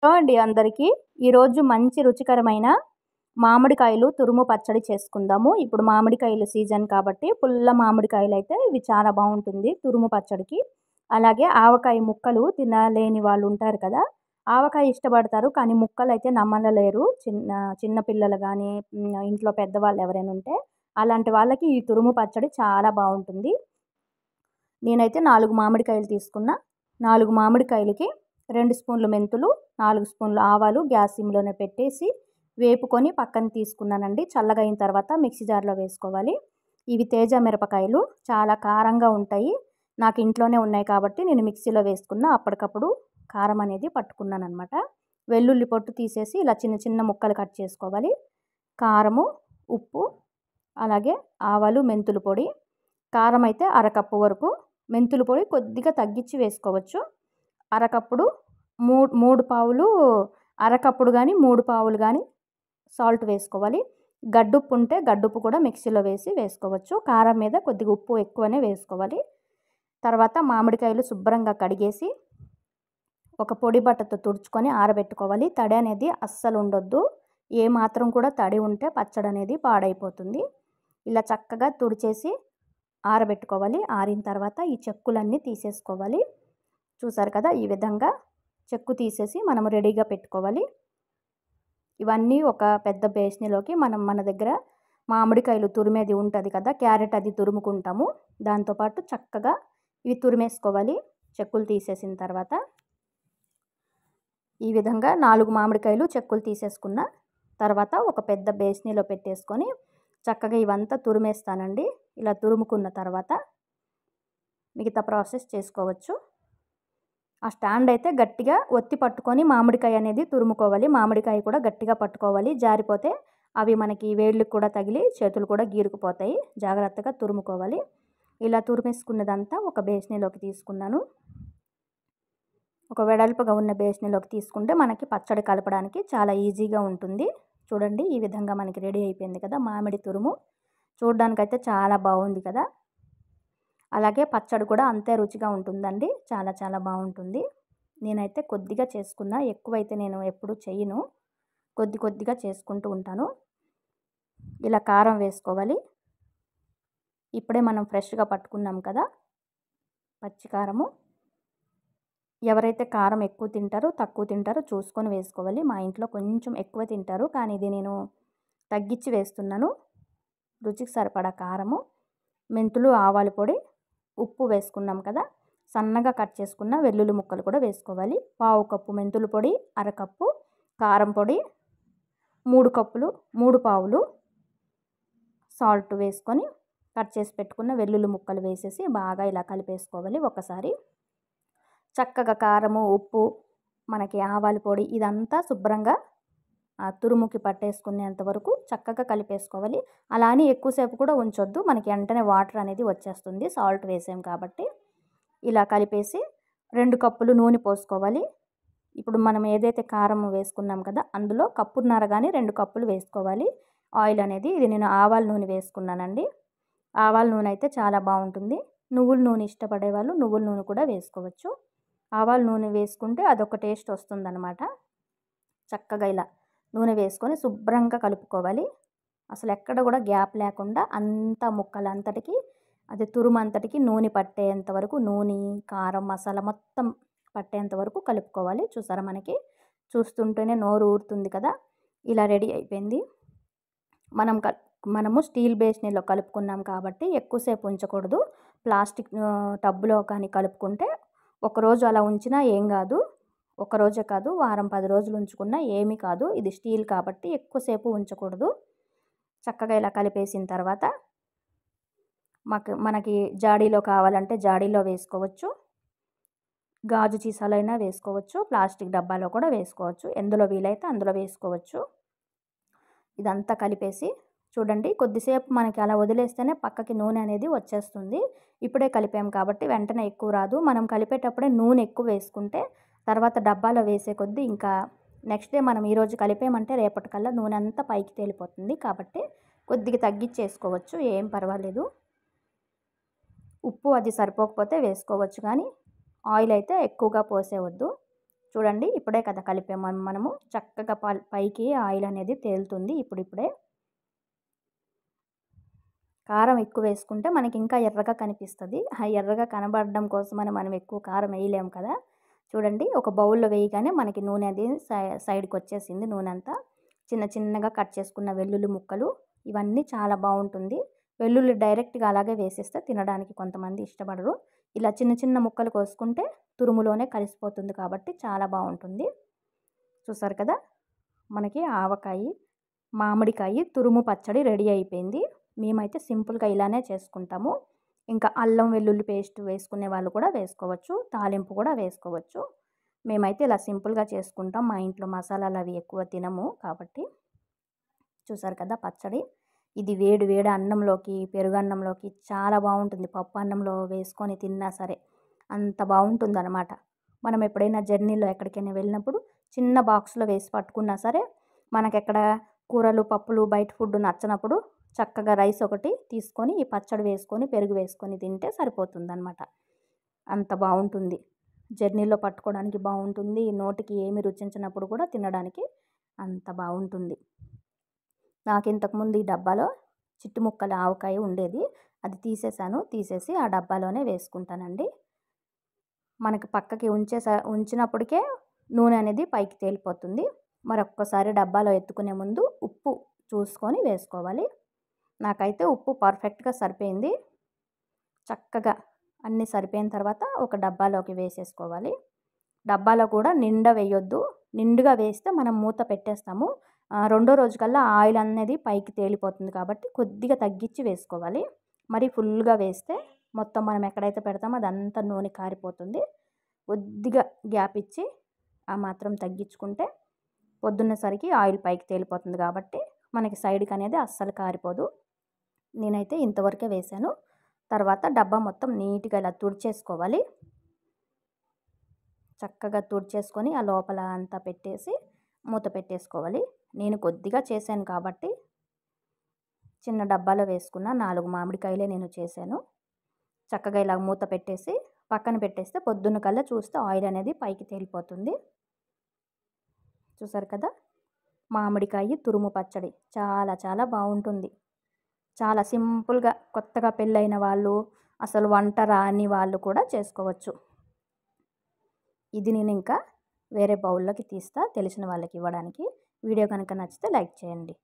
Hello అండి అందరికీ. ఈరోజు మంచి రుచికరమైన మామిడికాయలు తురుము పచ్చడి చేసుకుందాము. ఇప్పుడు మామిడికాయలు సీజన్ కాబట్టి పుల్ల మామిడికాయలు అయితే ఇవి చాలా బాగుంటుంది తురుము పచ్చడికి. అలాగే ఆవకాయ ముక్కలు తినలేని వాళ్ళు ఉంటారు కదా, ఆవకాయ ఇష్టపడతారు కానీ ముక్కలు అయితే నమ్మలలేరు. చిన్న పిల్లలు కానీ ఇంట్లో పెద్దవాళ్ళు ఎవరైనా ఉంటే అలాంటి వాళ్ళకి ఈ తురుము పచ్చడి చాలా బాగుంటుంది. నేనైతే 4 మామిడికాయలు తీసుకున్నా. 4 మామిడికాయలకి 2 స్పూన్లు మెంతులు, 4 స్పూన్లు ఆవాలు గ్యాస్ సిమ్లోనే పెట్టేసి వేపుకొని పక్కన తీసుకున్నానండి. చల్లగా అయిన తర్వాత మిక్సీ జార్లో వేసుకోవాలి. ఇవి తేజ మిరపకాయలు చాలా కారంగా ఉంటాయి. నాకు ఇంట్లోనే ఉన్నాయి కాబట్టి నేను మిక్సీలో వేసుకున్న. అప్పటికప్పుడు కారం అనేది పట్టుకున్నాను అనమాట. వెల్లుల్లి పొట్టు తీసేసి ఇలా చిన్న చిన్న ముక్కలు కట్ చేసుకోవాలి. కారము, ఉప్పు, అలాగే ఆవాలు, మెంతుల పొడి. కారం అయితే అరకప్పు వరకు, మెంతుల పొడి కొద్దిగా తగ్గించి వేసుకోవచ్చు. అరకప్పుడు మూడు పావులు, అరకప్పుడు కానీ 3 పావులు కానీ సాల్ట్ వేసుకోవాలి. గడ్డుప్పు ఉంటే గడ్డుప్పు కూడా మిక్సీలో వేసుకోవచ్చు. కారం మీద కొద్దిగా ఉప్పు ఎక్కువనే వేసుకోవాలి. తర్వాత మామిడికాయలు శుభ్రంగా కడిగేసి ఒక పొడి బట్టతో తుడుచుకొని ఆరబెట్టుకోవాలి. తడి అనేది అస్సలు ఉండొద్దు. ఏ మాత్రం కూడా తడి ఉంటే పచ్చడి అనేది పాడైపోతుంది. ఇలా చక్కగా తుడిచేసి ఆరబెట్టుకోవాలి. ఆరిన తర్వాత ఈ చెక్కులన్నీ తీసేసుకోవాలి. చూసారు కదా, ఈ విధంగా చెక్కు తీసేసి మనం రెడీగా పెట్టుకోవాలి. ఇవన్నీ ఒక పెద్ద బేస్నిలోకి మన దగ్గర మామిడికాయలు తురిమేది ఉంటుంది కదా, క్యారెట్ అది తురుముకుంటాము, దాంతోపాటు చక్కగా ఇవి తురిమేసుకోవాలి. చెక్కులు తీసేసిన తర్వాత ఈ విధంగా 4 మామిడికాయలు చెక్కులు తీసేసుకున్న తర్వాత ఒక పెద్ద బేస్నిలో పెట్టేసుకొని చక్కగా ఇవంతా తురిమేస్తానండి. ఇలా తురుముకున్న తర్వాత మిగతా ప్రాసెస్ చేసుకోవచ్చు. ఆ స్టాండ్ అయితే గట్టిగా ఒత్తి పట్టుకొని మామిడికాయ అనేది తురుముకోవాలి. మామిడికాయ కూడా గట్టిగా పట్టుకోవాలి. జారిపోతే అవి మనకి వేళ్ళకి కూడా తగిలి చేతులు కూడా గీరుకుపోతాయి. జాగ్రత్తగా తురుముకోవాలి. ఇలా తురిమేసుకున్నదంతా ఒక బేస్నిలోకి తీసుకున్నాను. ఒక వెడల్పుగా ఉన్న బేస్నిలోకి తీసుకుంటే మనకి పచ్చడి కలపడానికి చాలా ఈజీగా ఉంటుంది. చూడండి, ఈ విధంగా మనకి రెడీ అయిపోయింది కదా మామిడి తురుము. చూడడానికైతే చాలా బాగుంది కదా. అలాగే పచ్చడి కూడా అంతే రుచిగా ఉంటుందండి. చాలా చాలా బాగుంటుంది. నేనైతే కొద్దిగా చేసుకున్నా, ఎక్కువైతే నేను ఎప్పుడు చేయను, కొద్దిగా చేసుకుంటూ ఉంటాను. ఇలా కారం వేసుకోవాలి. ఇప్పుడే మనం ఫ్రెష్గా పట్టుకున్నాం కదా పచ్చి కారము. ఎవరైతే కారం ఎక్కువ తింటారో తక్కువ తింటారో చూసుకొని వేసుకోవాలి. మా ఇంట్లో కొంచెం ఎక్కువ తింటారు కానీ ఇది నేను తగ్గించి వేస్తున్నాను. రుచికి సరిపడా కారము, మెంతులు, ఆవాల పొడి, ఉప్పు వేసుకున్నాం కదా, సన్నగా కట్ చేసుకున్న వెల్లుల్లి ముక్కలు కూడా వేసుకోవాలి. 1/2 కప్పు మెంతుల పొడి, అరకప్పు కారం పొడి, 3 కప్పులు 3 పావులు సాల్ట్ వేసుకొని కట్ చేసి పెట్టుకున్న వెల్లుల్లి ముక్కలు వేసేసి బాగా ఇలా కలిపేసుకోవాలి. ఒకసారి చక్కగా కారము, ఉప్పు, మనకి ఆవాల పొడి ఇదంతా శుభ్రంగా తురుముకి పట్టేసుకునేంత వరకు చక్కగా కలిపేసుకోవాలి. అలా అని ఎక్కువసేపు కూడా ఉంచొద్దు, మనకి వెంటనే వాటర్ అనేది వచ్చేస్తుంది సాల్ట్ వేసాం కాబట్టి. ఇలా కలిపేసి 2 కప్పులు నూనె పోసుకోవాలి. ఇప్పుడు మనం ఏదైతే కారం వేసుకున్నాం కదా అందులో కప్పున్నర కానీ 2 కప్పులు వేసుకోవాలి ఆయిల్ అనేది. ఇది నేను ఆవాల నూనె వేసుకున్నానండి. ఆవాల నూనె అయితే చాలా బాగుంటుంది. నువ్వుల నూనె ఇష్టపడే వాళ్ళు నువ్వుల నూనె కూడా వేసుకోవచ్చు. ఆవాల నూనె వేసుకుంటే అదొక టేస్ట్ వస్తుందన్నమాట. చక్కగా ఇలా నూనె వేసుకొని శుభ్రంగా కలుపుకోవాలి. అసలు ఎక్కడ కూడా గ్యాప్ లేకుండా అంతా ముక్కలంతటికి అది తురుమంతటికి నూనె పట్టేంత వరకు, నూనె, కారం, మసాలా మొత్తం పట్టేంత వరకు కలుపుకోవాలి. చూసారా, మనకి చూస్తుంటేనే నోరు ఊరుతుంది కదా. ఇలా రెడీ అయిపోయింది. మనము స్టీల్ బేస్నిలో కలుపుకున్నాం కాబట్టి ఎక్కువసేపు ఉంచకూడదు. ప్లాస్టిక్ టబ్బులో కానీ కలుపుకుంటే ఒకరోజు అలా ఉంచినా ఏం కాదు. ఒకరోజే కాదు, వారం 10 రోజులు ఉంచుకున్నా ఏమీ కాదు. ఇది స్టీల్ కాబట్టి ఎక్కువసేపు ఉంచకూడదు. చక్కగా ఇలా కలిపేసిన తర్వాత మనకి జాడీలో కావాలంటే జాడీలో వేసుకోవచ్చు, గాజు సీసాలైనా వేసుకోవచ్చు, ప్లాస్టిక్ డబ్బాలో కూడా వేసుకోవచ్చు. ఎందులో వీలైతే అందులో వేసుకోవచ్చు. ఇదంతా కలిపేసి చూడండి, కొద్దిసేపు మనకి అలా వదిలేస్తేనే పక్కకి నూనె అనేది వచ్చేస్తుంది. ఇప్పుడే కలిపాం కాబట్టి వెంటనే ఎక్కువ రాదు. మనం కలిపేటప్పుడే నూనె ఎక్కువ వేసుకుంటే తర్వాత డబ్బాలో వేసే కొద్దీ ఇంకా నెక్స్ట్ డే మనం ఈరోజు కలిపామంటే రేపటికల్లా నూనె అంతా పైకి తేలిపోతుంది. కాబట్టి కొద్దిగా తగ్గించేసుకోవచ్చు, ఏం పర్వాలేదు. ఉప్పు అది సరిపోకపోతే వేసుకోవచ్చు కానీ ఆయిల్ అయితే ఎక్కువగా పోసేవద్దు. చూడండి ఇప్పుడే కదా కలిపాము మనము చక్కగా పైకి ఆయిల్ అనేది తేలుతుంది ఇప్పుడిప్పుడే. కారం ఎక్కువ వేసుకుంటే మనకి ఇంకా ఎర్రగా కనిపిస్తుంది. ఆ ఎర్రగా కనబడడం కోసమని మనం ఎక్కువ కారం వేయలేము కదా. చూడండి ఒక బౌల్లో వేయగానే మనకి నూనె అది సైడ్కి వచ్చేసింది. నూనె అంతా చిన్న చిన్నగా కట్ చేసుకున్న వెల్లుల్లి ముక్కలు, ఇవన్నీ చాలా బాగుంటుంది. వెల్లుల్లి డైరెక్ట్గా అలాగే వేసేస్తే తినడానికి కొంతమంది ఇష్టపడరు. ఇలా చిన్న చిన్న ముక్కలు కోసుకుంటే తురుములోనే కలిసిపోతుంది కాబట్టి చాలా బాగుంటుంది. చూసారు కదా, మనకి ఆవకాయ మామిడికాయ తురుము పచ్చడి రెడీ అయిపోయింది. మేమైతే సింపుల్గా ఇలానే చేసుకుంటాము. ఇంకా అల్లం వెల్లుల్లి పేస్ట్ వేసుకునే వాళ్ళు కూడా వేసుకోవచ్చు, తాలింపు కూడా వేసుకోవచ్చు. మేమైతే ఇలా సింపుల్గా చేసుకుంటాం. మా ఇంట్లో మసాలాలు అవి ఎక్కువ తినము కాబట్టి. చూసారు కదా పచ్చడి, ఇది వేడి వేడి అన్నంలోకి పెరుగన్నంలోకి చాలా బాగుంటుంది. పప్పు అన్నంలో వేసుకొని తిన్నా సరే అంత బాగుంటుంది అనమాట. మనం ఎప్పుడైనా జర్నీలో ఎక్కడికైనా వెళ్ళినప్పుడు చిన్న బాక్స్లో వేసి పట్టుకున్నా సరే మనకెక్కడ కూరలు పప్పులు బయట ఫుడ్ నచ్చనప్పుడు చక్కగా రైస్ ఒకటి తీసుకొని ఈ పచ్చడి వేసుకొని పెరుగు వేసుకొని తింటే సరిపోతుంది అనమాట. అంత బాగుంటుంది. జర్నీలో పట్టుకోవడానికి బాగుంటుంది, నోటికి ఏమి రుచించినప్పుడు కూడా తినడానికి అంత బాగుంటుంది. నాకు ఇంతకుముందు ఈ డబ్బాలో చిట్టు ముక్కల ఆవకాయ ఉండేది, అది తీసేసి ఆ డబ్బాలోనే వేసుకుంటానండి. మనకి పక్కకి ఉంచినప్పటికే నూనె అనేది పైకి తేలిపోతుంది. మరొక్కసారి డబ్బాలో ఎత్తుకునే ముందు ఉప్పు చూసుకొని వేసుకోవాలి. నాకైతే ఉప్పు పర్ఫెక్ట్గా సరిపోయింది. చక్కగా అన్నీ సరిపోయిన తర్వాత ఒక డబ్బాలోకి వేసేసుకోవాలి. డబ్బాలో కూడా నిండా వేయొద్దు, నిండుగా వేస్తే మనం మూత పెట్టేస్తాము. రెండో రోజుకల్లా ఆయిల్ అనేది పైకి తేలిపోతుంది కాబట్టి కొద్దిగా తగ్గించి వేసుకోవాలి. మరి ఫుల్గా వేస్తే మొత్తం మనం ఎక్కడైతే పెడతామో అదంతా నూనె కారిపోతుంది. కొద్దిగా గ్యాప్ ఇచ్చి ఆ మాత్రం తగ్గించుకుంటే పొద్దున్నసరికి ఆయిల్ పైకి తేలిపోతుంది కాబట్టి మనకి సైడ్కి అనేది అస్సలు కారిపోదు. నేనైతే ఇంతవరకే వేసాను. తర్వాత డబ్బా మొత్తం నీట్గా ఇలా తుడిచేసుకోవాలి. చక్కగా తుడిచేసుకొని ఆ లోపల అంతా పెట్టేసి మూత పెట్టేసుకోవాలి. నేను కొద్దిగా చేశాను కాబట్టి చిన్న డబ్బాలో వేసుకున్న 4 మామిడికాయలే నేను చేశాను. చక్కగా ఇలా మూత పెట్టేసి పక్కన పెట్టేస్తే పొద్దున్న కల్లా చూస్తే ఆయిల్ అనేది పైకి తేలిపోతుంది. చూసారు కదా, మామిడికాయ తురుము పచ్చడి చాలా చాలా బాగుంటుంది. చాలా సింపుల్గా కొత్తగా పెళ్ళైన వాళ్ళు, అసలు వంట రాని వాళ్ళు కూడా చేసుకోవచ్చు. ఇది నేను ఇంకా వేరే బౌల్లోకి తీస్తా తెలిసిన వాళ్ళకి ఇవ్వడానికి. వీడియో కనుక నచ్చితే లైక్ చేయండి.